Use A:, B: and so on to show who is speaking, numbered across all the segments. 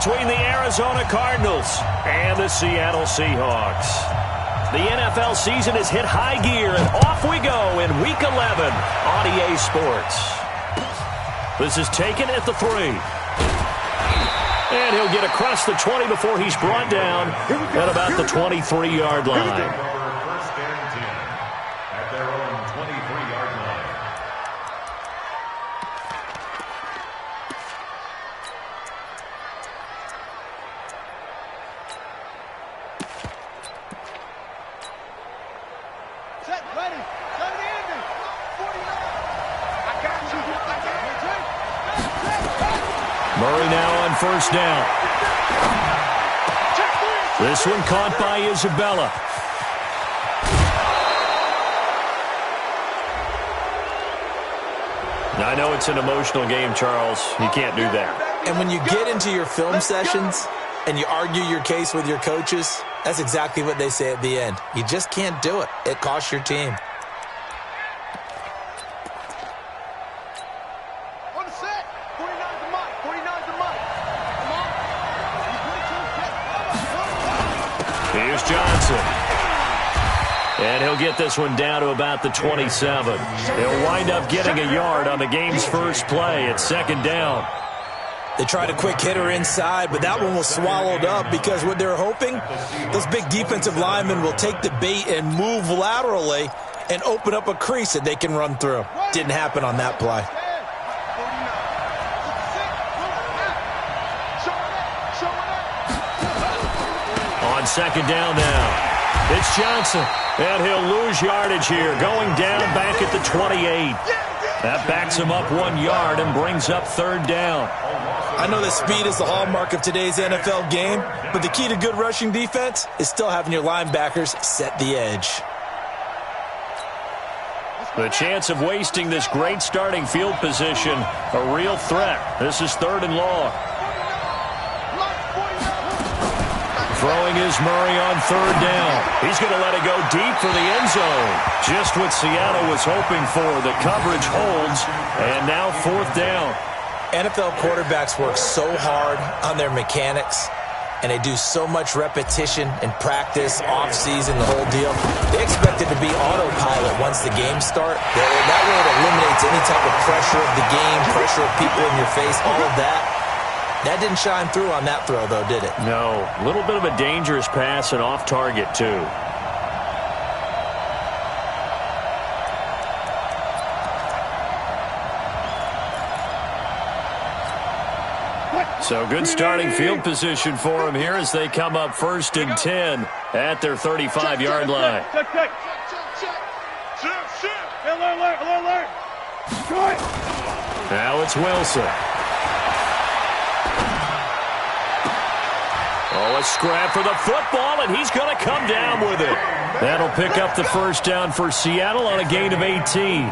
A: Between the Arizona Cardinals and the Seattle Seahawks. The NFL season has hit high gear, and off we go in Week 11 on EA Sports. This is taken at the 3. And he'll get across the 20 before he's brought down at about the 23-yard line. Murray now on first down. This one caught by Isabella. Now, I know it's an emotional game, Charles. You can't do that.
B: And when you get into your film sessions and you argue your case with your coaches, that's exactly what they say at the end. You just can't do it. It costs your team.
A: Here's Johnson. And he'll get this one down to about the 27. He'll wind up getting a yard on the game's first play at second down.
B: They tried a quick hitter inside, but that one was swallowed up because what they're hoping, those big defensive linemen will take the bait and move laterally and open up a crease that they can run through. Didn't happen on that play.
A: On second down now. It's Johnson, and he'll lose yardage here, going down back at the 28. That backs him up 1 yard and brings up third down.
B: I know that speed is the hallmark of today's NFL game, but the key to good rushing defense is still having your linebackers set the edge.
A: The chance of wasting this great starting field position, a real threat. This is third and long. Throwing is Murray on third down. He's going to let it go deep for the end zone. Just what Seattle was hoping for. The coverage holds, and now fourth down.
B: NFL quarterbacks work so hard on their mechanics, and they do so much repetition and practice, off-season, the whole deal. They expect it to be autopilot once the games start. That way it eliminates any type of pressure of the game, pressure of people in your face, all of that. That didn't shine through on that throw, though, did it?
A: No. A little bit of a dangerous pass and off target, too. So good starting field position for him here as they come up first and 10 at their 35-yard line. Now it's Wilson. Oh, a scrap for the football, and he's going to come down with it. That'll pick up the first down for Seattle on a gain of 18.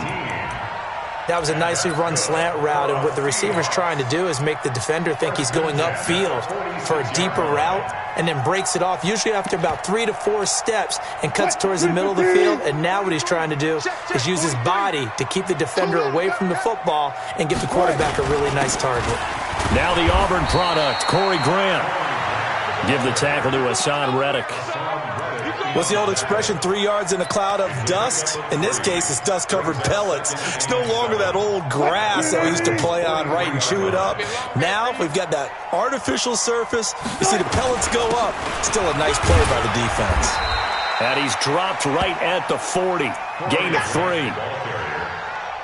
B: That was a nicely run slant route, and what the receiver's trying to do is make the defender think he's going upfield for a deeper route and then breaks it off, usually after about 3 to 4 steps, and cuts towards the middle of the field. And now what he's trying to do is use his body to keep the defender away from the football and give the quarterback a really nice target.
A: Now the Auburn product, Corey Grant. Give the tackle to Hassan Reddick.
B: What's the old expression, 3 yards in a cloud of dust? In this case, it's dust-covered pellets. It's no longer that old grass that we used to play on, right, and chew it up. Now we've got that artificial surface. You see the pellets go up. Still a nice play by the defense.
A: And he's dropped right at the 40. Gain of 3.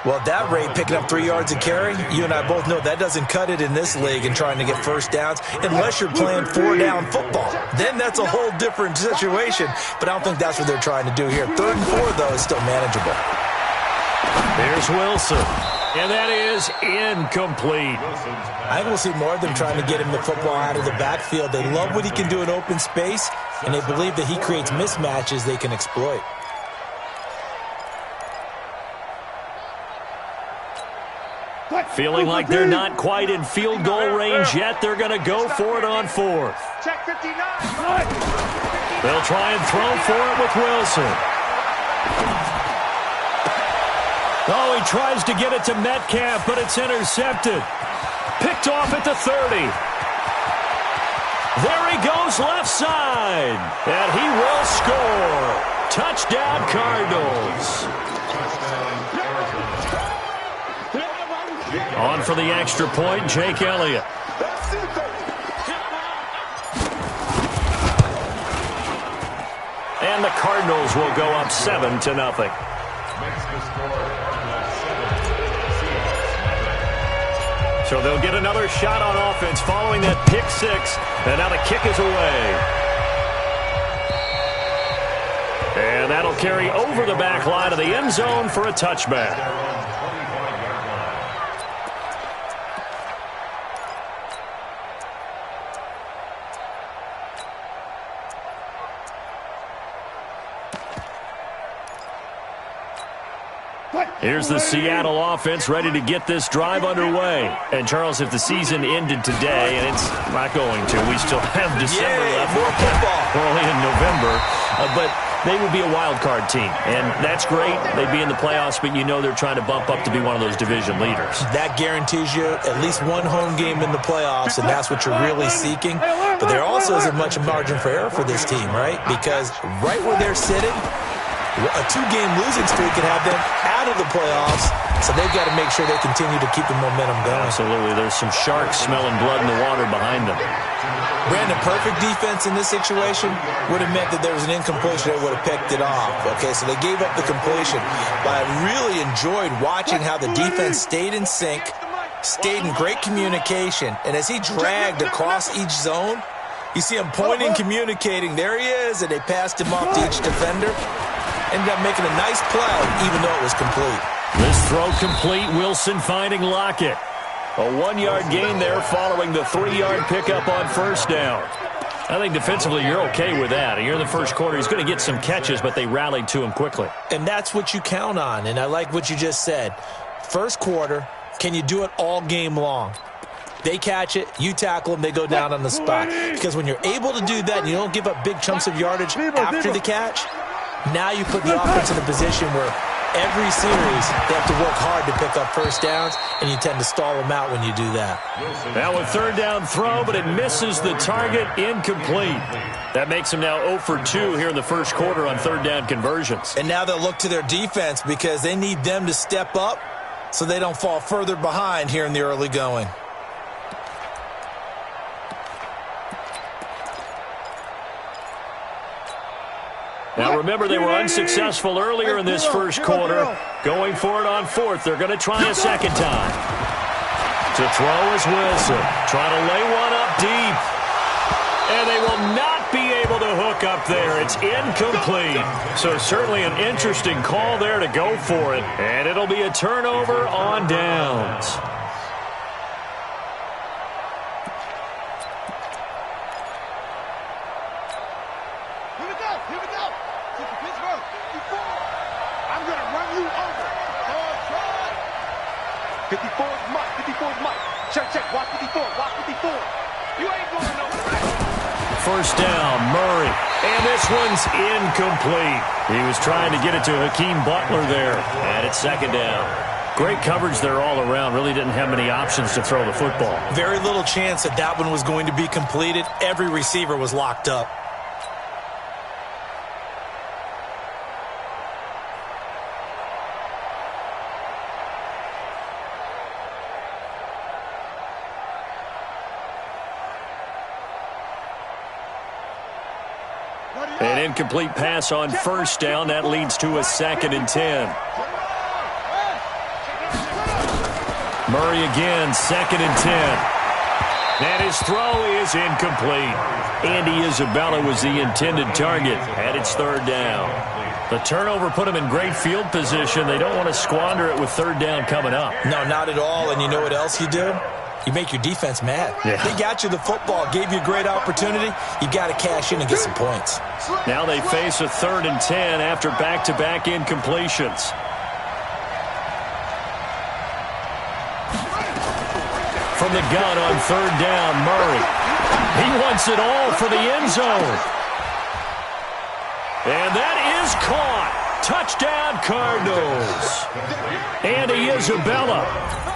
B: Well, at that rate, picking up 3 yards a carry, you and I both know that doesn't cut it in this league and trying to get first downs unless you're playing 4-down football. Then that's a whole different situation, but I don't think that's what they're trying to do here. 3rd and 4, though, is still manageable.
A: There's Wilson, and that is incomplete.
B: I think we'll see more of them trying to get him the football out of the backfield. They love what he can do in open space, and they believe that he creates mismatches they can exploit.
A: Feeling like they're not quite in field goal range yet. They're going to go for it on 4th. They'll try and throw for it with Wilson. Oh, he tries to get it to Metcalf, but it's intercepted. Picked off at the 30. throws left side. And he will score. Touchdown, Cardinals. On for the extra point, Jake Elliott. And the Cardinals will go up 7-0. So they'll get another shot on offense following that pick six. And now the kick is away. And that'll carry over the back line of the end zone for a touchback. Here's the Seattle offense ready to get this drive underway. And, Charles, if the season ended today, and it's not going to, we still have December left.
B: More football.
A: We're only in November. But they would be a wild card team. And that's great. They'd be in the playoffs, but you know they're trying to bump up to be one of those division leaders.
B: That guarantees you at least one home game in the playoffs, and that's what you're really seeking. But there also isn't much margin for error for this team, right? Because right where they're sitting, a two-game losing streak could have them out of the playoffs, so they've got to make sure they continue to keep the momentum going.
A: Absolutely. There's some sharks smelling blood in the water behind them.
B: Brandon, perfect defense in this situation would have meant that there was an incompletion that would have picked it off. Okay, so they gave up the completion, but I really enjoyed watching how the defense stayed in sync, stayed in great communication, and as he dragged across each zone, you see him pointing, communicating. There he is, and they passed him off to each defender. Ended up making a nice play, even though it was complete.
A: This throw complete, Wilson finding Lockett. A 1-yard gain there following the 3-yard pickup on first down. I think defensively you're okay with that. You're in the first quarter. He's going to get some catches, but they rallied to him quickly.
B: And that's what you count on, and I like what you just said. First quarter, can you do it all game long? They catch it, you tackle them, they go down on the spot. Because when you're able to do that and you don't give up big chunks of yardage after the catch, now you put the offense in a position where every series they have to work hard to pick up first downs, and you tend to stall them out when you do that.
A: Now a third down throw, but it misses the target, incomplete. That makes them now 0 for 2 here in the first quarter on third down conversions.
B: And now they'll look to their defense because they need them to step up so they don't fall further behind here in the early going.
A: Now, remember, they were unsuccessful earlier in this first quarter. Going for it on fourth. They're going to try a second time. To throw is Wilson. Trying to lay one up deep. And they will not be able to hook up there. It's incomplete. So certainly an interesting call there to go for it. And it'll be a turnover on downs. First down, Murray. And this one's incomplete. He was trying to get it to Hakeem Butler there. And it's second down. Great coverage there all around. Really didn't have many options to throw the football.
B: Very little chance that that one was going to be completed. Every receiver was locked up.
A: An incomplete pass on first down. That leads to a 2nd and 10. Murray again, 2nd and 10. And his throw is incomplete. Andy Isabella was the intended target, and it's third down. The turnover put him in great field position. They don't want to squander it with third down coming up.
B: No, not at all. And you know what else you do? You make your defense mad.
A: Yeah.
B: They got you the football, gave you a great opportunity. You got to cash in and get some points.
A: Now they face a 3rd and 10 after back-to-back incompletions. From the gun on third down, Murray. He wants it all for the end zone. And that is caught. Touchdown, Cardinals. Andy Isabella,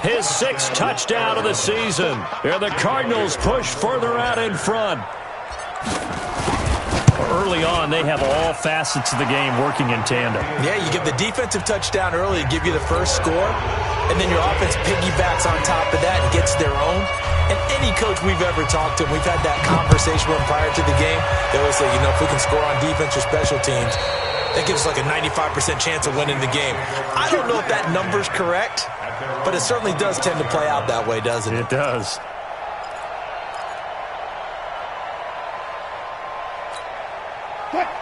A: his 6th touchdown of the season. And the Cardinals push further out in front. early on, they have all facets of the game working in tandem.
B: Yeah, you give the defensive touchdown early to give you the first score, and then your offense piggybacks on top of that and gets their own. And any coach we've ever talked to, we've had that conversation with them prior to the game. They always say, if we can score on defense or special teams, that gives us like a 95% chance of winning the game. I don't know if that number's correct, but it certainly does tend to play out that way, doesn't it?
A: It does.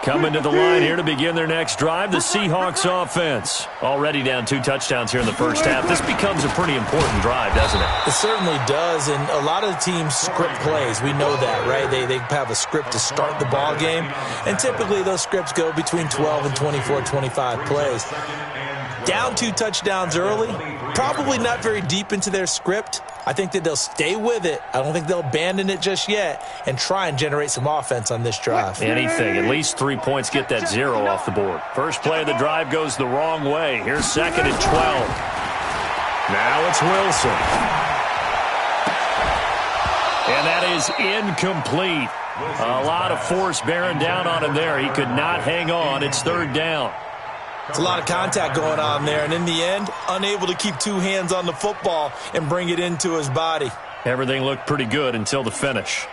A: Coming to the line here to begin their next drive, the Seahawks offense. Already down 2 touchdowns here in the first half. This becomes a pretty important drive, doesn't it?
B: It certainly does, and a lot of the teams script plays. We know that, right? They have a script to start the ball game, and typically those scripts go between 12 and 24, 25 plays. Down 2 touchdowns early, probably not very deep into their script. I think that they'll stay with it. I don't think they'll abandon it just yet and try and generate some offense on this drive.
A: Anything. At least 3 points, get that 0 off the board. First play of the drive goes the wrong way. Here's 2nd and 12. Now it's Wilson. And that is incomplete. A lot of force bearing down on him there. He could not hang on. It's 3rd down.
B: It's a lot of contact going on there, and in the end, unable to keep 2 hands on the football and bring it into his body.
A: Everything looked pretty good until the finish.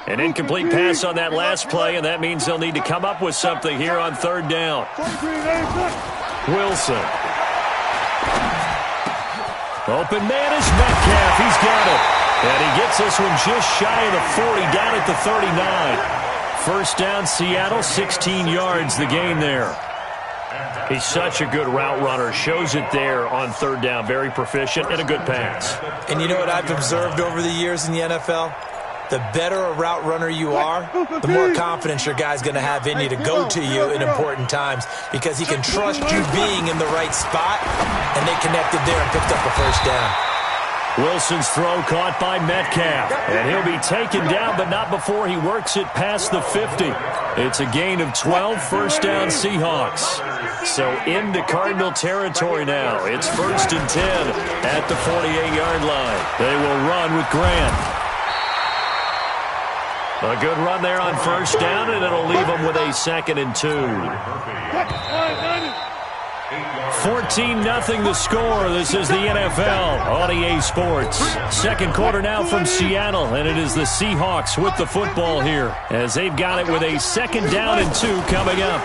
A: An incomplete pass on that last play, and that means they'll need to come up with something here on 3rd down. Wilson. Open man is Metcalf. He's got it. And he gets this one just shy of the 40, down at the 39. First down, Seattle, 16 yards the gain there. He's such a good route runner. Shows it there on 3rd down. Very proficient and a good pass.
B: And you know what I've observed over the years in the NFL? The better a route runner you are, the more confidence your guy's going to have in you to go to you in important times because he can trust you being in the right spot, and they connected there and picked up a first down.
A: Wilson's throw caught by Metcalf. And he'll be taken down, but not before he works it past the 50. It's a gain of 12, first down Seahawks. So into Cardinal territory now. It's 1st and 10 at the 48-yard line. They will run with Grant. A good run there on first down, and it'll leave them with a 2nd and 2. 14-0 the score. This is the NFL on EA Sports. Second quarter now from Seattle, and it is the Seahawks with the football here as they've got it with a 2nd down and 2 coming up.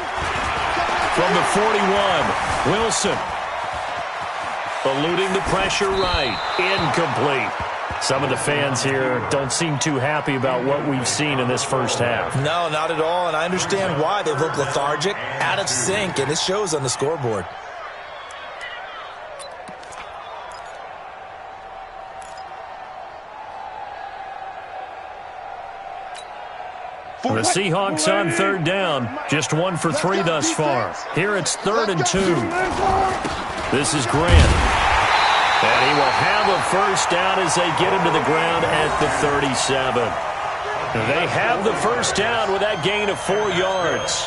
A: From the 41, Wilson. Eluding the pressure right. Incomplete. Some of the fans here don't seem too happy about what we've seen in this first half.
B: No, not at all, and I understand why. They look lethargic, out of sync, and it shows on the scoreboard.
A: The Seahawks on 3rd down, just 1 for 3 thus far. Here it's 3rd and 2. This is Grant. And he will have a first down as they get him to the ground at the 37. They have the first down with that gain of 4 yards.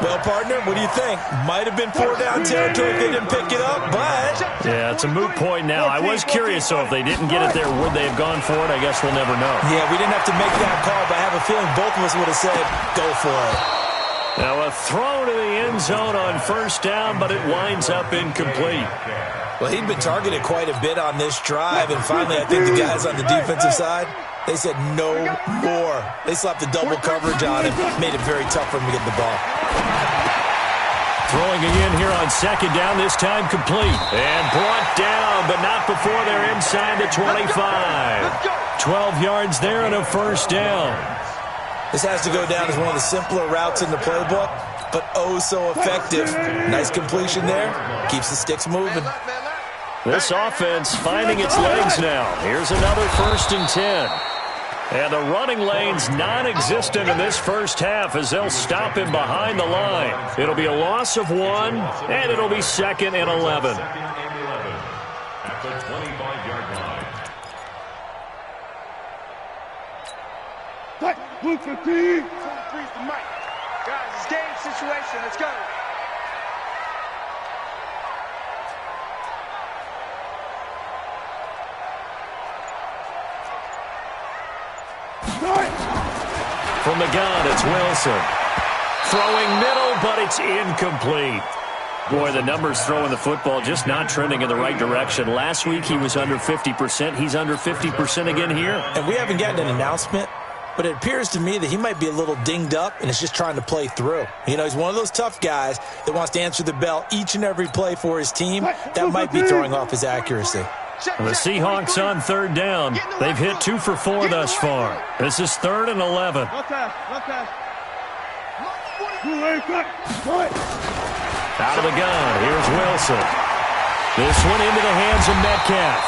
B: Well, partner, what do you think? Might have been 4 down territory if they didn't pick it up, but...
A: Yeah, it's a moot point now. I was curious, so if they didn't get it there, would they have gone for it? I guess we'll never know.
B: Yeah, we didn't have to make that call, but I have a feeling both of us would have said, go for it.
A: Now a throw to the end zone on first down, but it winds up incomplete.
B: Well, he'd been targeted quite a bit on this drive, and finally I think the guys on the defensive side, they said no more. They slapped the double coverage on him, made it very tough for him to get the ball.
A: Throwing it in here on 2nd down, this time complete. And brought down, but not before they're inside the 25. 12 yards there and a first down.
B: This has to go down as one of the simpler routes in the playbook, but oh so effective. Nice completion there. Keeps the sticks moving.
A: This offense finding its legs now. Here's another 1st and 10. And the running lane's non-existent in this first half as they'll stop him behind the line. It'll be a loss of 1, and it'll be 2nd and 11.
C: At the 25-yard line.
D: Look for T. Freeze the mic. Guys, it's game situation. Let's go. Start.
A: From the gun, it's Wilson. Throwing middle, but it's incomplete. Boy, the numbers throwing the football just not trending in the right direction. Last week he was under 50%. He's under 50% again here.
B: And we haven't gotten an announcement, but it appears to me that he might be a little dinged up and is just trying to play through. You know, he's one of those tough guys that wants to answer the bell each and every play for his team. That might be throwing off his accuracy.
A: And the Seahawks on 3rd down. They've hit 2 for 4 thus far. This is 3rd and 11. Out of the gun, here's Wilson. This one into the hands of Metcalf.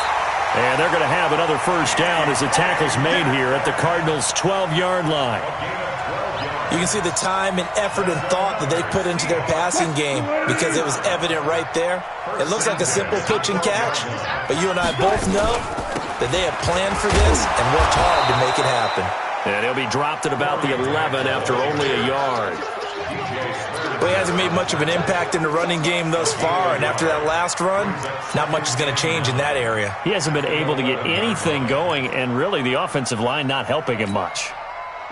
A: And they're going to have another first down as the tackle's made here at the Cardinals' 12-yard line.
B: You can see the time and effort and thought that they put into their passing game because it was evident right there. It looks like a simple pitch and catch, but you and I both know that they have planned for this and worked hard to make it happen.
A: And he'll be dropped at about the 11 after only a yard.
B: Well, he hasn't made much of an impact in the running game thus far, and after that last run, not much is going to change in that area.
A: He hasn't been able to get anything going, and really the offensive line not helping him much.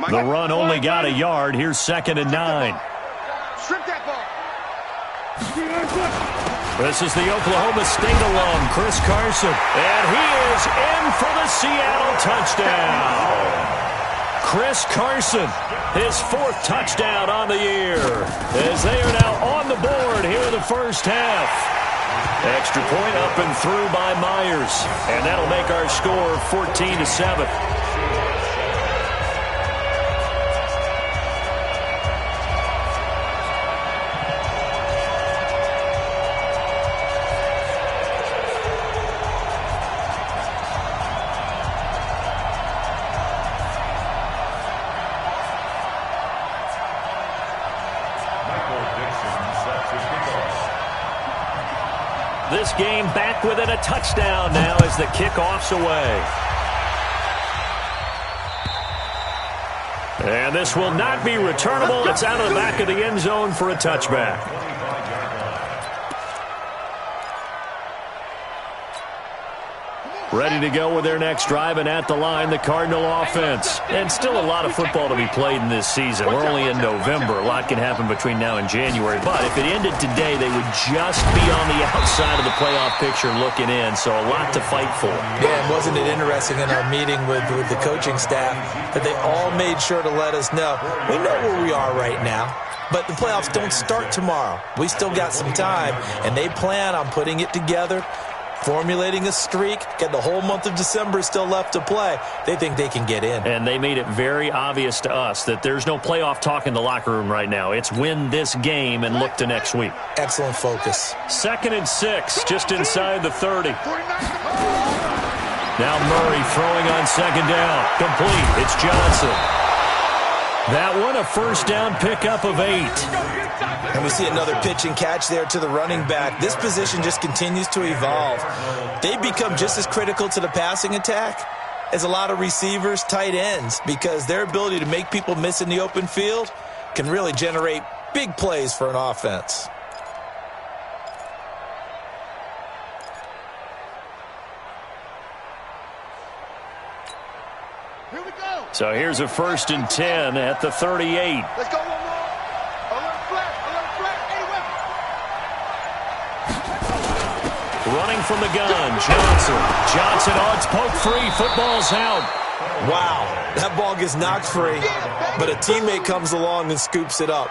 A: The run only got a yard. Here's 2nd and 9.
D: Strip that ball.
A: This is the Oklahoma State alum, Chris Carson. And he is in for the Seattle touchdown. Chris Carson, his 4th touchdown on the year, as they are now on the board here in the first half. Extra point up and through by Myers, and that'll make our score 14-7. This game back within a touchdown now as the kickoff's away. And this will not be returnable. It's out of the back of the end zone for a touchback. Ready to go with their next drive, and at the line, the Cardinal offense. And still a lot of football to be played in this season. We're only in November. A lot can happen between now and January. But if it ended today, they would just be on the outside of the playoff picture looking in. So a lot to fight for.
B: Yeah, and wasn't it interesting in our meeting with the coaching staff that they all made sure to let us know, we know where we are right now. But the playoffs don't start tomorrow. We still got some time, and they plan on putting it together, formulating a streak, get the whole month of December still left to play. They think they can get in.
A: And they made it very obvious to us that there's no playoff talk in the locker room right now. It's win this game and look to next week.
B: Excellent focus.
A: 2nd and 6, just inside the 30. Now Murray throwing on 2nd down. Complete. It's Johnson. That one a first down pickup of 8.
B: And we see another pitch and catch there to the running back. This position just continues to evolve. They've become just as critical to the passing attack as a lot of receivers, tight ends, because their ability to make people miss in the open field can really generate big plays for an offense.
D: Here we go.
A: So here's a 1st and 10 at the 38.
D: Let's go one more. A little flat.
A: Running from the gun, Johnson. Johnson, oh, it's poke free. Football's out.
B: Wow, that ball gets knocked free, but a teammate comes along and scoops it up.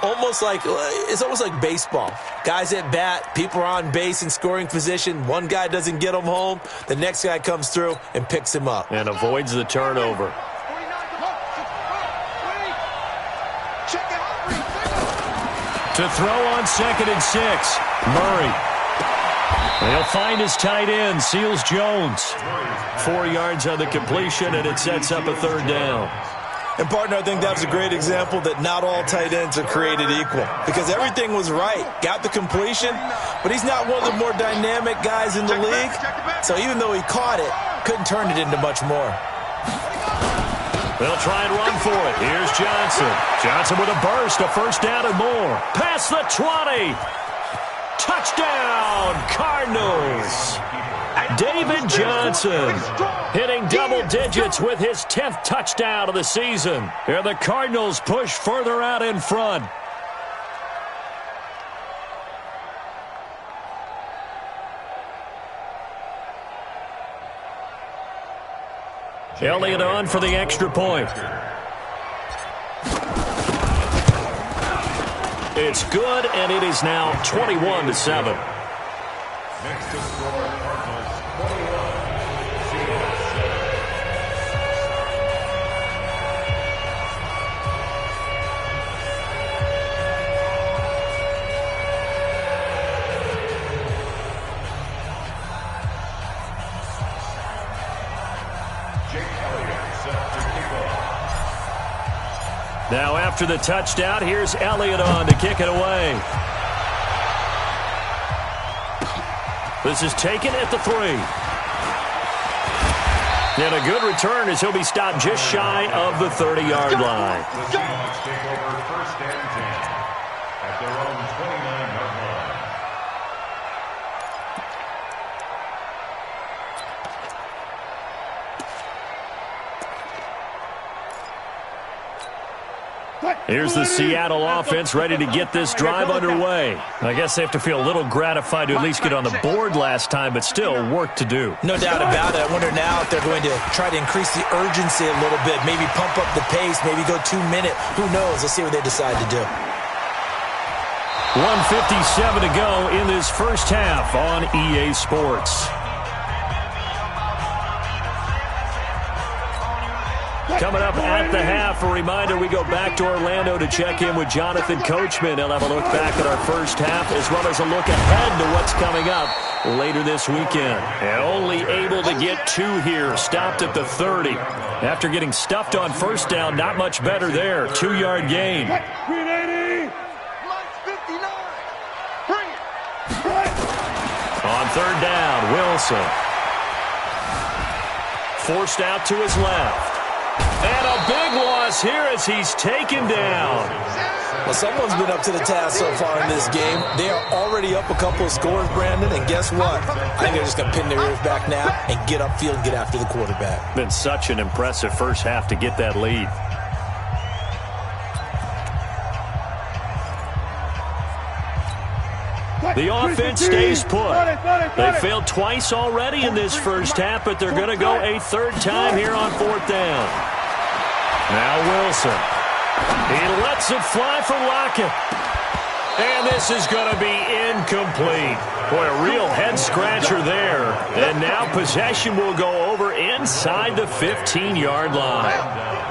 B: It's almost like baseball. Guys at bat, people are on base in scoring position. One guy doesn't get him home. The next guy comes through and picks him up.
A: And avoids the turnover. To throw on 2nd and 6, Murray. He'll find his tight end, Seals Jones. 4 yards on the completion, and it sets up a 3rd down.
B: And, partner, I think that was a great example that not all tight ends are created equal, because everything was right. Got the completion, but he's not one of the more dynamic guys in the league. So even though he caught it, couldn't turn it into much more.
A: They'll try and run for it. Here's Johnson. Johnson with a burst, a first down and more. Past the 20. Touchdown, Cardinals. David Johnson hitting double digits with his 10th touchdown of the season. And the Cardinals push further out in front. Elliott on for the extra point. It's good, and it is now 21-7.
C: Next to score, Cardinals 21, Seahawks 7.
A: Now after the touchdown, here's Elliott on to kick it away. This is taken at the 3. And a good return as he'll be stopped just shy of the 30-yard line.
C: The Seahawks take over first and 10 at their own 29-yard line.
A: Here's the Seattle offense ready to get this drive underway. I guess they have to feel a little gratified to at least get on the board last time, but still work to do.
B: No doubt about it. I wonder now if they're going to try to increase the urgency a little bit, maybe pump up the pace, maybe go 2 minute. Who knows? Let's see what they decide to do.
A: 1:57 to go in this first half on EA Sports. Coming up at the half, a reminder, we go back to Orlando to check in with Jonathan Coachman. He'll have a look back at our first half as well as a look ahead to what's coming up later this weekend. And only able to get 2 here, stopped at the 30. After getting stuffed on first down, not much better there. 2-yard gain. On third down, Wilson. Forced out to his left. And a big loss here as he's taken down.
B: Well, someone's been up to the task so far in this game. They are already up a couple of scores, Brandon, and guess what? I think they're just going to pin their ears back now and get upfield and get after the quarterback.
A: Been such an impressive first half to get that lead. The offense stays put. They failed twice already in this first half, but they're going to go a third time here on fourth down. Now Wilson. He lets it fly for Lockett. And this is going to be incomplete. Boy, a real head-scratcher there. And now possession will go over inside the 15-yard line.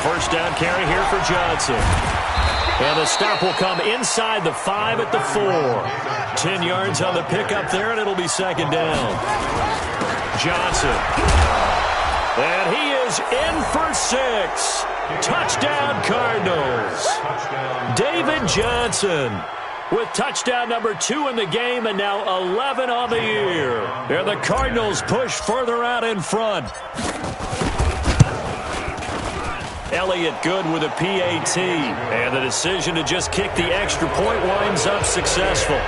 A: First down carry here for Johnson. And the stop will come inside the 5 at the 4. 10 yards on the pickup there, and it'll be second down. Johnson. And he is in for 6. Touchdown, Cardinals. David Johnson with touchdown number 2 in the game and now 11 on the year. And the Cardinals push further out in front. Elliott good with a PAT, and the decision to just kick the extra point winds up successful.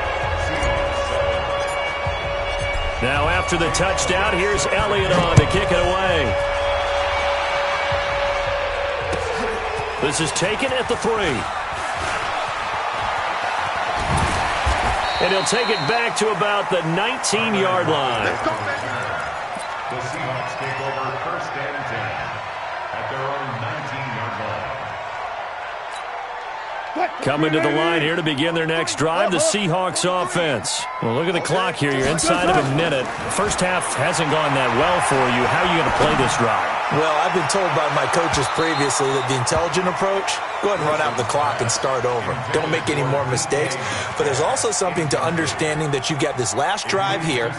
A: Now after the touchdown, here's Elliott on to kick it away. This is taken at the 3. And he'll take it back to about the 19-yard line.
C: The Seahawks take over first and 10 at their own 19-yard line.
A: Coming to the line here to begin their next drive, the Seahawks offense. Well, look at the clock here. You're inside of a minute. The first half hasn't gone that well for you. How are you going to play this drive?
B: Well, I've been told by my coaches previously that the intelligent approach, go ahead and run out the clock and start over. Don't make any more mistakes. But there's also something to understanding that you got this last drive here.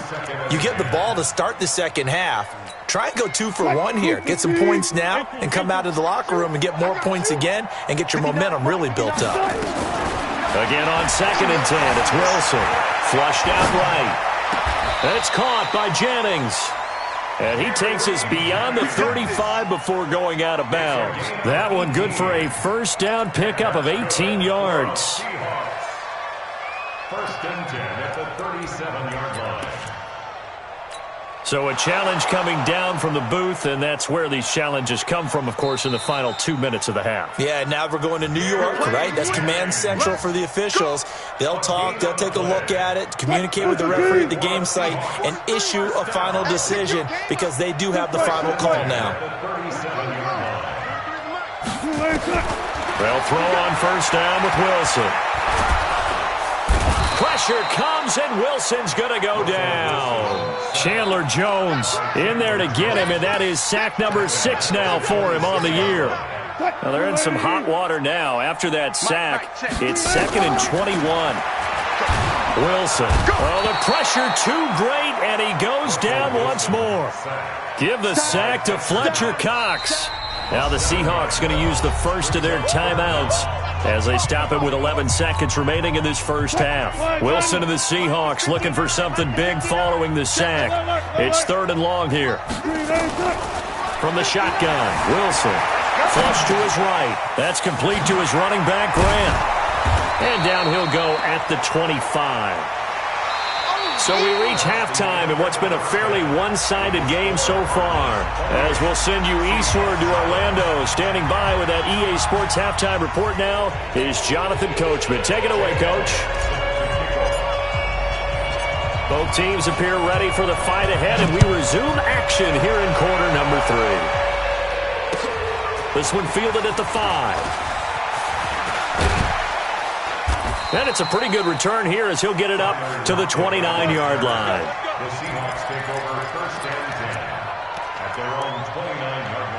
B: You get the ball to start the second half. Try and go 2 for 1 here. Get some points now and come out of the locker room and get more points again and get your momentum really built up.
A: Again on second and 10, it's Wilson. Flushed out right. And it's caught by Jennings. And he takes us beyond the 35 before going out of bounds. That one good for a first down pickup of 18 yards.
C: First and 10 at the 37-yard line.
A: So a challenge coming down from the booth, and that's where these challenges come from, of course, in the final 2 minutes of the half.
B: Yeah, now we're going to New York, right? That's command central for the officials. They'll talk, they'll take a look at it, communicate with the referee at the game site, and issue a final decision because they do have the final call now.
A: They'll throw on first down with Wilson. Pressure comes, and Wilson's going to go down. Chandler Jones in there to get him, and that is sack number 6 now for him on the year. Now they're in some hot water now. After that sack, it's 2nd and 21. Wilson. Oh, the pressure too great, and he goes down once more. Give the sack to Fletcher Cox. Now the Seahawks going to use the first of their timeouts as they stop it with 11 seconds remaining in this first half. Wilson and the Seahawks looking for something big following the sack. It's 3rd and long here. From the shotgun, Wilson. Flush to his right. That's complete to his running back, Grant. And down he'll go at the 25. So we reach halftime in what's been a fairly one-sided game so far. As we'll send you eastward to Orlando. Standing by with that EA Sports halftime report now is Jonathan Coachman. Take it away, Coach. Both teams appear ready for the fight ahead, and we resume action here in quarter number 3. This one fielded at the 5. And it's a pretty good return here as he'll get it up to the 29-yard line.
C: The Seahawks take over first and 10 at their own 29-yard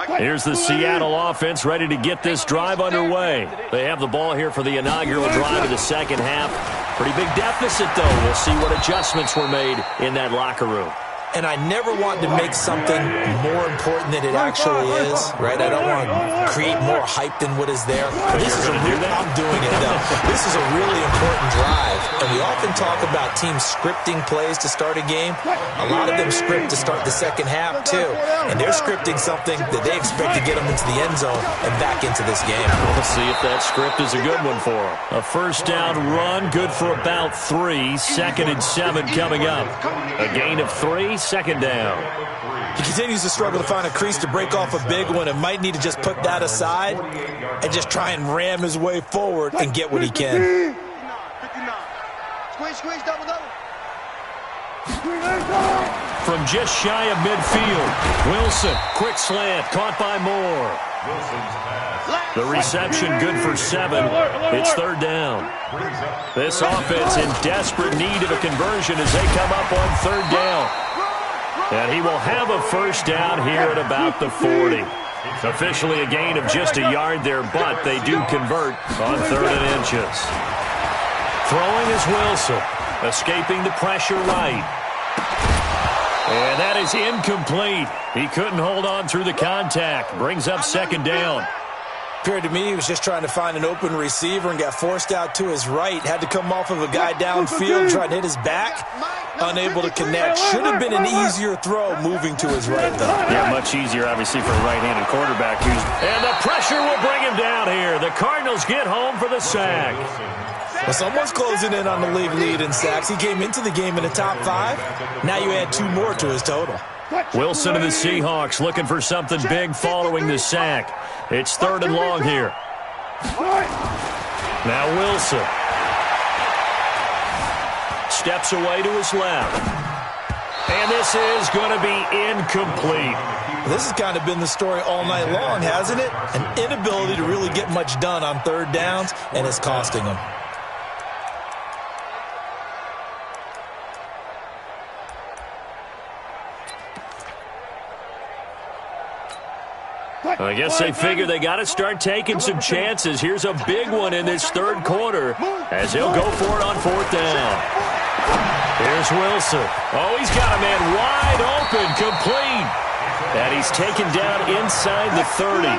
C: line.
A: Here's the Seattle offense ready to get this drive underway. They have the ball here for the inaugural drive of the second half. Pretty big deficit, though. We'll see what adjustments were made in that locker room.
B: And I never want to make something more important than it actually is, right? I don't want to create more hype than what is there. This is I'm doing it, though. This is a really important drive. And we often talk about teams scripting plays to start a game. A lot of them script to start the second half, too. And they're scripting something that they expect to get them into the end zone and back into this game.
A: We'll see if that script is a good one for them. A first down run, good for about 3. 2nd and 7 coming up. A gain of 3. 2nd down.
B: He continues to struggle to find a crease to break off a big one and might need to just put that aside and just try and ram his way forward and get what he can.
D: Squeeze, double.
A: From just shy of midfield, Wilson, quick slant, caught by Moore. The reception good for 7. It's 3rd down. This offense in desperate need of a conversion as they come up on 3rd down. And he will have a first down here at about the 40. Officially a gain of just a yard there, but they do convert on 3rd and inches. Throwing is Wilson, escaping the pressure right. And that is incomplete. He couldn't hold on through the contact. Brings up 2nd down.
B: Appeared to me he was just trying to find an open receiver and got forced out to his right. Had to come off of a guy downfield, trying to hit his back. Unable to connect. Should have been an easier throw moving to his right, though.
A: Yeah, much easier, obviously, for a right-handed quarterback. And the pressure will bring him down here. The Cardinals get home for the sack.
B: Well, someone's closing in on the league lead in sacks. He came into the game in the top 5. Now you add 2 more to his total.
A: Wilson and the Seahawks looking for something big following the sack. It's 3rd and long here. Now Wilson. Steps away to his left. And this is going to be incomplete.
B: This has kind of been the story all night long, hasn't it? An inability to really get much done on 3rd downs, and it's costing them.
A: I guess they figure they got to start taking some chances. Here's a big one in this 3rd quarter as they'll go for it on 4th down. Here's Wilson. Oh, he's got a man wide open, complete. And he's taken down inside the 30.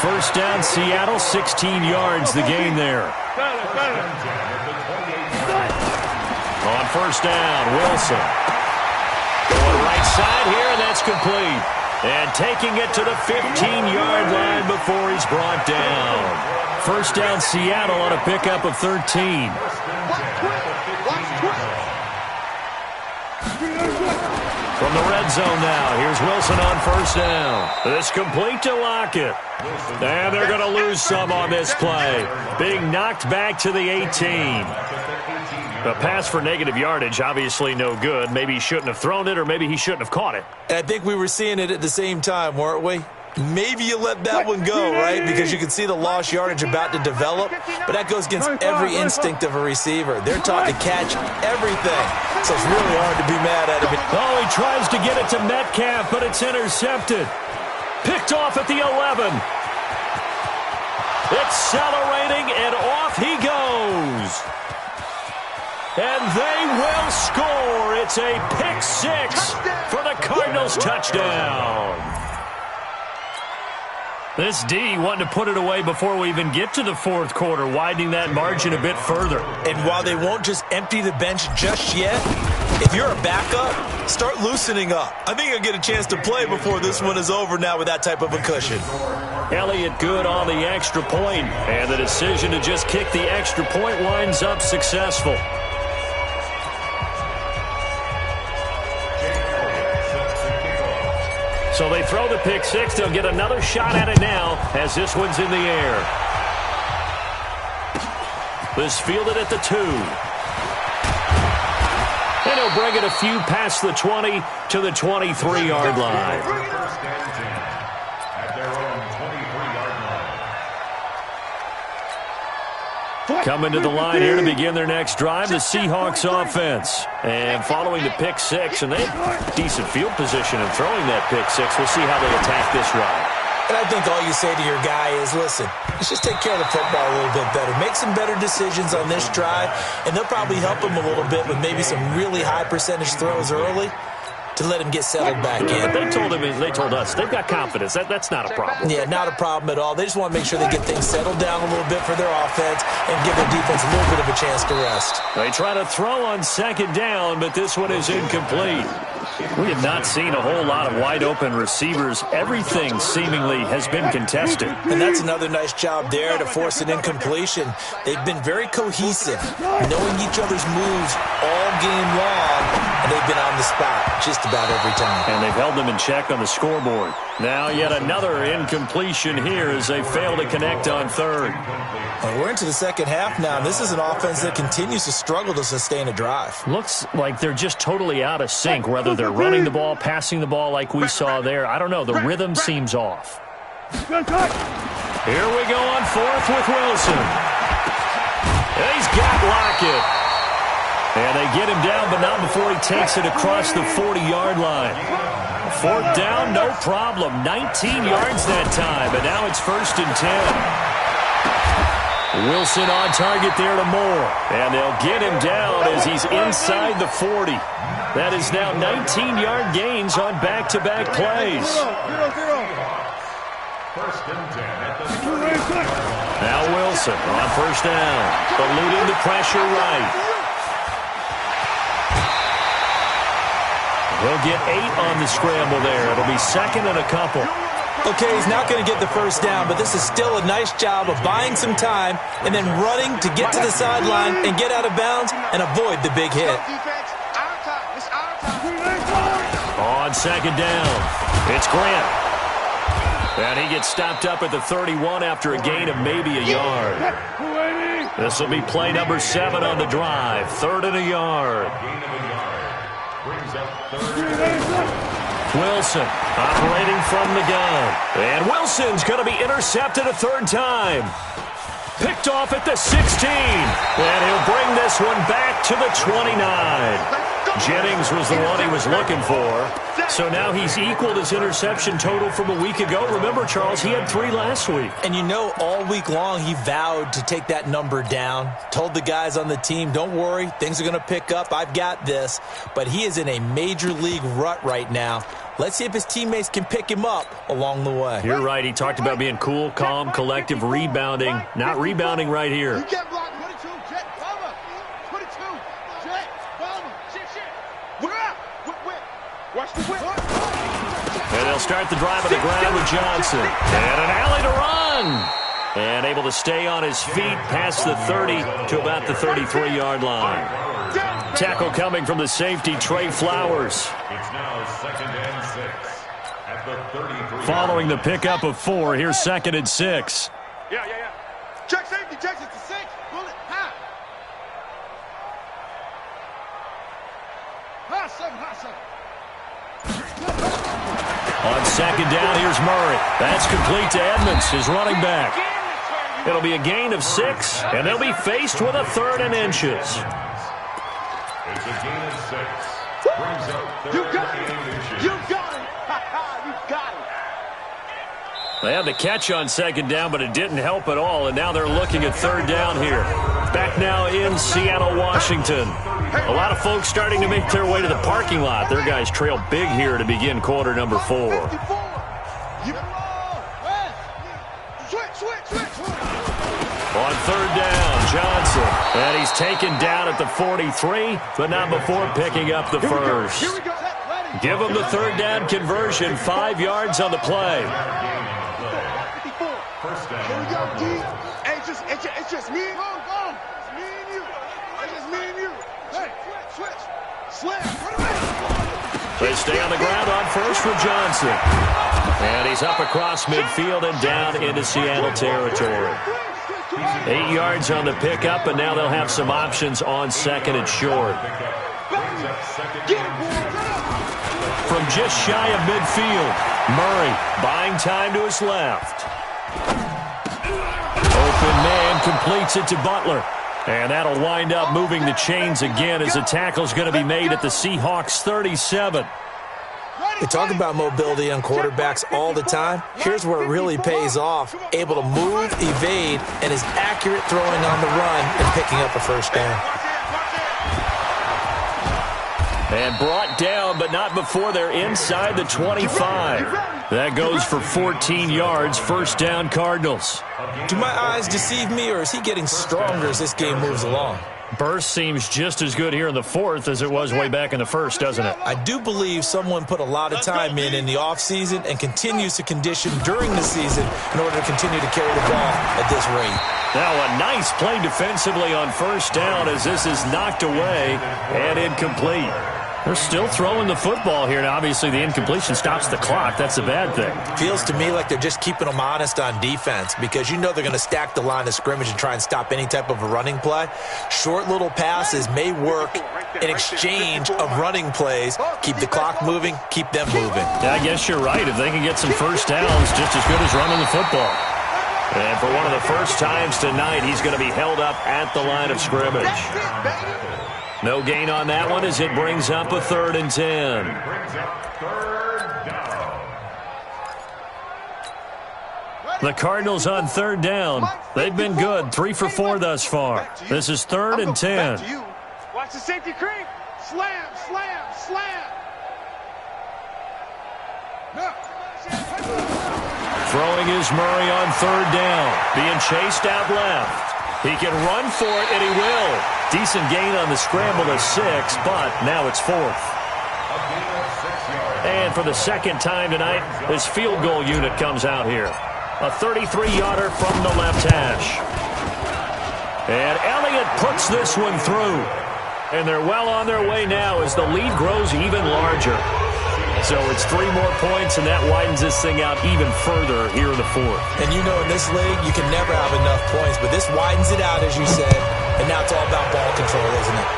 A: First down, Seattle, 16 yards the gain there. On first down, Wilson. Going right side here, and that's complete. And taking it to the 15-yard line before he's brought down. First down, Seattle on a pickup of 13. From the red zone now, here's Wilson on first down. This complete to Lockett. And they're going to lose some on this play. Being knocked back to the 18. A pass for negative yardage, obviously no good. Maybe he shouldn't have thrown it, or maybe he shouldn't have caught it.
B: I think we were seeing it at the same time, weren't we? Maybe you let that one go, right? Because you can see the lost yardage about to develop. But that goes against every instinct of a receiver. They're taught to catch everything. So it's really hard to be mad at him.
A: Oh, he tries to get it to Metcalf, but it's intercepted. Picked off at the 11. Accelerating, and off he goes. And they will score. It's a pick six for the Cardinals touchdown. This D wanting to put it away before we even get to the fourth quarter, widening that margin a bit further.
B: And while they won't just empty the bench just yet, if you're a backup, start loosening up. I think you'll get a chance to play before this one is over now with that type of a cushion.
A: Elliott good on the extra point, and the decision to just kick the extra point winds up successful. So they throw the pick six. They'll get another shot at it now as this one's in the air. This fielded at the 2. And he'll bring it a few past the 20 to the 23-yard line. Coming to the line here to begin their next drive, the Seahawks offense. And following the pick six, and they have decent field position in throwing that pick six. We'll see how they attack this ride.
B: And I think all you say to your guy is, listen, let's just take care of the football a little bit better. Make some better decisions on this drive, and they'll probably help him a little bit with maybe some really high percentage throws early to let him get settled back in.
A: They told us they've got confidence. That's not a problem.
B: Yeah, not a problem at all. They just want to make sure they get things settled down a little bit for their offense and give their defense a little bit of a chance to rest.
A: They try to throw on second down, but this one is incomplete. We have not seen a whole lot of wide-open receivers. Everything seemingly has been contested.
B: And that's another nice job there to force an incompletion. They've been very cohesive, knowing each other's moves all game long, and they've been on the spot just about every time.
A: And they've held them in check on the scoreboard. Now yet another incompletion here as they fail to connect on third.
B: Well, we're into the second half now, and this is an offense that continues to struggle to sustain a drive.
A: Looks like they're just totally out of sync, whether they're running the ball, passing the ball like we saw there. I don't know. The rhythm seems off. Here we go on fourth with Wilson. He's got Lockett. And they get him down, but not before he takes it across the 40-yard line. Fourth down, no problem. 19 yards that time, and now it's first and 10. Wilson on target there to Moore. And they'll get him down as he's inside the 40. That is now 19-yard gains on back-to-back plays. Now Wilson on first down, eluding the pressure right. He'll get 8 on the scramble there. It'll be second and a couple.
B: Okay, he's not going to get the first down, but this is still a nice job of buying some time and then running to get to the sideline and get out of bounds and avoid the big hit.
A: On second down, it's Grant. And he gets stopped up at the 31 after a gain of maybe a yard. This will be play number 7 on the drive. 3rd and a yard. Wilson operating from the gun. And Wilson's going to be intercepted a 3rd time. Picked off at the 16. And he'll bring this one back to the 29. Jennings was the one he was looking for. So now he's equaled his interception total from a week ago. Remember, Charles, he had 3 last week.
B: And you know, all week long he vowed to take that number down. Told the guys on the team, don't worry, things are going to pick up. I've got this. But he is in a major league rut right now. Let's see if his teammates can pick him up along the way.
A: You're right. He talked about being cool, calm, collective, rebounding. Not rebounding right here.
D: You get blocked. 22, Jet, bomber. 22, Jet, bomber. Shit. Whip. Watch the whip.
A: And they'll start the drive on the ground with Johnson. And an alley to run. And able to stay on his feet past the 30 to about the 33-yard line. Tackle coming from the safety, Trey Flowers.
C: It's now 2nd and 6 at the 33.
A: Following the pickup of 4, here's 2nd and 6.
D: Yeah. Check safety, Jackson to 6. Bullet, high. High 7.
A: On 2nd down, here's Murray. That's complete to Edmonds, his running back. It'll be a gain of 6, and they'll be faced with a 3rd and inches.
C: It's a gain of 6. Brings up 3rd
D: You got it.
C: and inches.
D: You got it. You got it.
A: They had the catch on 2nd down, but it didn't help at all, and now they're looking at 3rd down here. Back now in Seattle, Washington. A lot of folks starting to make their way to the parking lot. Their guys trail big here to begin quarter number 4. On 3rd down, Johnson. And he's taken down at the 43, but not before picking up the first. Give him the 3rd down conversion, 5 yards on the play.
C: First down.
D: Here we go, D. Hey, it's just me. Go. It's me and you. It's just me and you. Hey, switch. Slam. Run away.
A: They stay on the ground on first with Johnson. And he's up across midfield and down into Seattle territory. 8 yards on the pickup, and now they'll have some options on 2nd and short. From just shy of midfield, Murray buying time to his left. Open man completes it to Butler. And that'll wind up moving the chains again as the tackle's going to be made at the Seahawks 37.
B: We talk about mobility on quarterbacks all the time. Here's where it really pays off. Able to move, evade, and is accurate throwing on the run and picking up a first down.
A: And brought down, but not before they're inside the 25. That goes for 14 yards, first down Cardinals.
B: Do my eyes deceive me, or is he getting stronger as this game moves along?
A: Burst seems just as good here in the 4th as it was way back in the 1st, doesn't it?
B: I do believe someone put a lot of time in the offseason and continues to condition during the season in order to continue to carry the ball at this rate.
A: Now a nice play defensively on first down as this is knocked away and incomplete. They're still throwing the football here. Now, obviously, the incompletion stops the clock. That's a bad thing.
B: Feels to me like they're just keeping them honest on defense because you know they're going to stack the line of scrimmage and try and stop any type of a running play. Short little passes may work in exchange of running plays. Keep the clock moving, keep them moving.
A: Yeah, I guess you're right. If they can get some first downs, just as good as running the football. And for one of the first times tonight, he's going to be held up at the line of scrimmage. No gain on that one as it brings up a 3rd and 10.
C: Brings up 3rd down.
A: The Cardinals on 3rd down. They've been good, 3 for 4 thus far. This is 3rd and 10.
D: Watch the safety creep. Slam.
A: Throwing is Murray on 3rd down. Being chased out left. He can run for it, and he will. Decent gain on the scramble to 6, but now it's 4th. And for the 2nd time tonight, this field goal unit comes out here. A 33-yarder from the left hash. And Elliott puts this one through. And they're well on their way now as the lead grows even larger. So it's 3 more points, and that widens this thing out even further here in the 4th.
B: And you know in this league, you can never have enough points, but this widens it out, as you said, and now it's all about ball control, isn't it?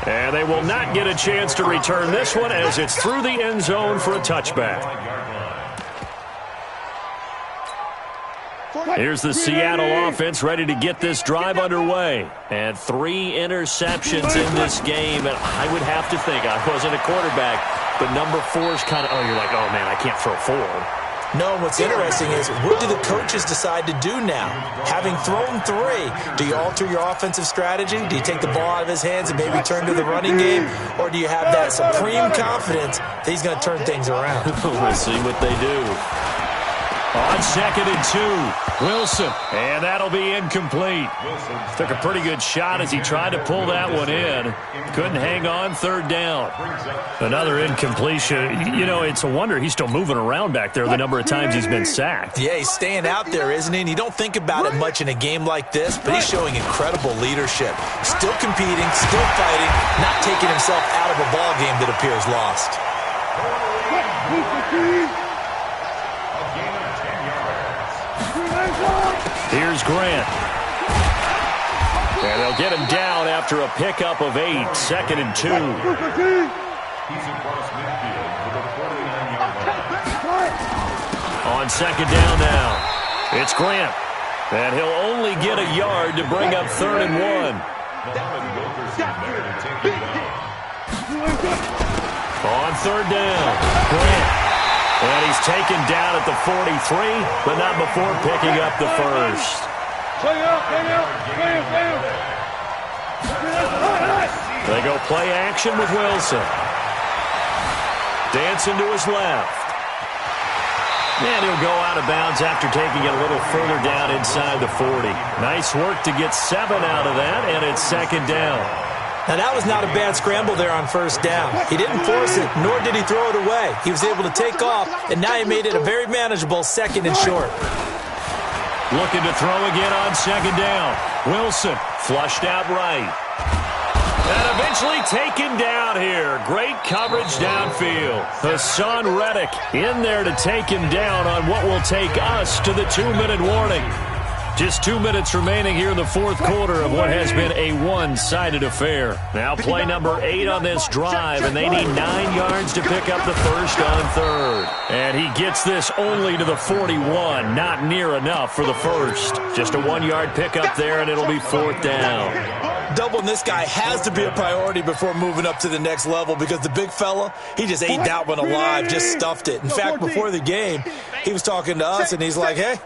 A: And they will not get a chance to return this one as it's through the end zone for a touchback. Here's the Seattle offense ready to get this drive underway. And 3 interceptions in this game. And I would have to think, I wasn't a quarterback, but number 4 is kind of, you're like, oh, man, I can't throw 4.
B: No, what's interesting is, what do the coaches decide to do now? Having thrown 3, do you alter your offensive strategy? Do you take the ball out of his hands and maybe turn to the running game? Or do you have that supreme confidence that he's going to turn things around?
A: We'll see what they do. On 2nd and 2, Wilson, and that'll be incomplete. Took a pretty good shot as he tried to pull that one in. Couldn't hang on, 3rd down. Another incompletion. You know, it's a wonder he's still moving around back there the number of times he's been sacked.
B: Yeah, he's staying out there, isn't he? And you don't think about it much in a game like this, but he's showing incredible leadership. Still competing, still fighting, not taking himself out of a ball game that appears lost.
A: Here's Grant. And they'll get him down after a pickup of 8, 2nd and 2.
C: He's across midfield for the 49-yard line.
A: On 2nd down now, it's Grant. And he'll only get a yard to bring up 3rd and 1.
C: Mohamed Wilkerson there to take him down.
A: On 3rd down, Grant. And he's taken down at the 43, but not before picking up the first. They go play action with Wilson. Dancing to his left. And he'll go out of bounds after taking it a little further down inside the 40. Nice work to get 7 out of that, and it's 2nd down.
B: Now, that was not a bad scramble there on 1st down. He didn't force it, nor did he throw it away. He was able to take off, and now he made it a very manageable 2nd and short.
A: Looking to throw again on 2nd down. Wilson flushed out right. And eventually taken down here. Great coverage downfield. Hassan Reddick in there to take him down on what will take us to the 2-minute warning. Just 2 minutes remaining here in the 4th quarter of what has been a one-sided affair. Now play number 8 on this drive, and they need 9 yards to pick up the first on 3rd. And he gets this only to the 41, not near enough for the first. Just a 1-yard pickup there, and it'll be 4th down.
B: Doubling this guy has to be a priority before moving up to the next level, because the big fella, he just ate that one alive, just stuffed it. In fact, before the game, he was talking to us, and he's like, hey,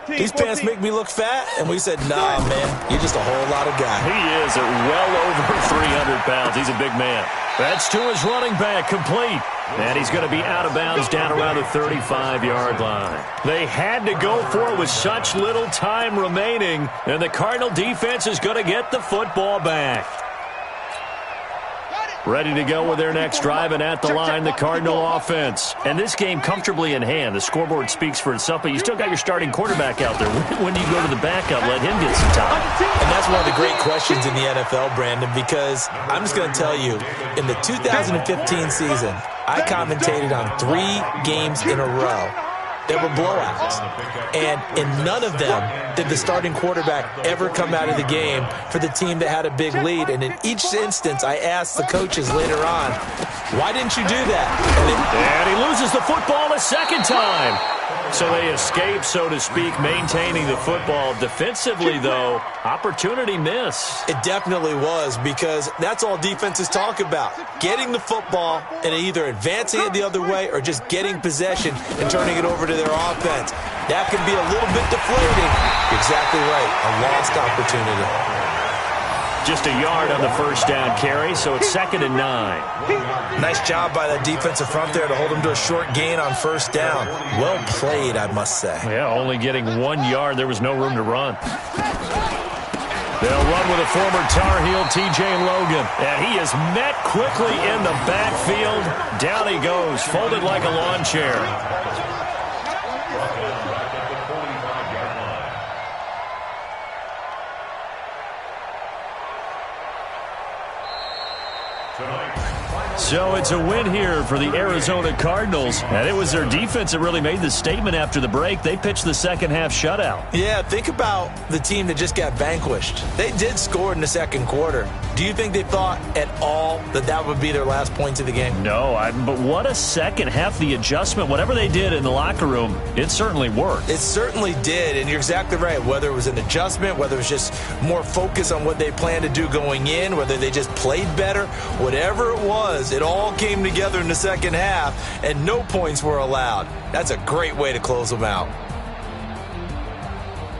B: these pants make me look fat. And we said, nah, man, you're just a whole lot of guy.
A: He is at well over 300 pounds. He's a big man. That's to his running back, complete. And he's going to be out of bounds down around the 35-yard line. They had to go for it with such little time remaining, and the Cardinal defense is going to get the football back. Ready to go with their next drive, and at the line, the Cardinal offense. And this game comfortably in hand. The scoreboard speaks for itself, but you still got your starting quarterback out there. When do you go to the backup, let him get some time?
B: And that's one of the great questions in the NFL, Brandon, because I'm just going to tell you, in the 2015 season, I commentated on 3 games in a row. There were blowouts, and in none of them did the starting quarterback ever come out of the game for the team that had a big lead. And in each instance, I asked the coaches later on, why didn't you do that?
A: And he loses the football a second time. So they escape, so to speak, maintaining the football. Defensively, though, opportunity miss.
B: It definitely was, because that's all defenses talk about. Getting the football and either advancing it the other way or just getting possession and turning it over to their offense. That can be a little bit deflating. You're exactly right. A lost opportunity.
A: Just a yard on the first down carry, so it's 2nd and 9.
B: Nice job by that defensive front there to hold him to a short gain on first down. Well played, I must say.
A: Yeah, only getting 1 yard. There was no room to run. They'll run with a former Tar Heel, T.J. Logan. And he is met quickly in the backfield. Down he goes, folded like a lawn chair. So it's a win here for the Arizona Cardinals. And it was their defense that really made the statement after the break. They pitched the second-half shutout.
B: Yeah, think about the team that just got vanquished. They did score in the second quarter. Do you think they thought at all that that would be their last points of the game?
A: No, but what a second half. The adjustment, whatever they did in the locker room, it certainly worked.
B: It certainly did, and you're exactly right. Whether it was an adjustment, whether it was just more focus on what they planned to do going in, whether they just played better, whatever it was It all came together in the second half, and no points were allowed. That's a great way to close them out.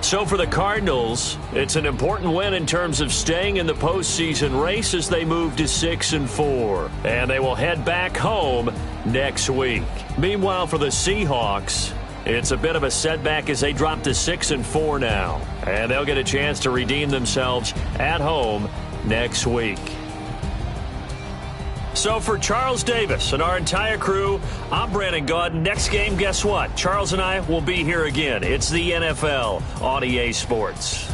A: So for the Cardinals, it's an important win in terms of staying in the postseason race as they move to 6-4. And they will head back home next week. Meanwhile, for the Seahawks, it's a bit of a setback as they drop to 6-4 now. And they'll get a chance to redeem themselves at home next week. So for Charles Davis and our entire crew, I'm Brandon Gaudin. Next game, guess what? Charles and I will be here again. It's the NFL on EA Sports.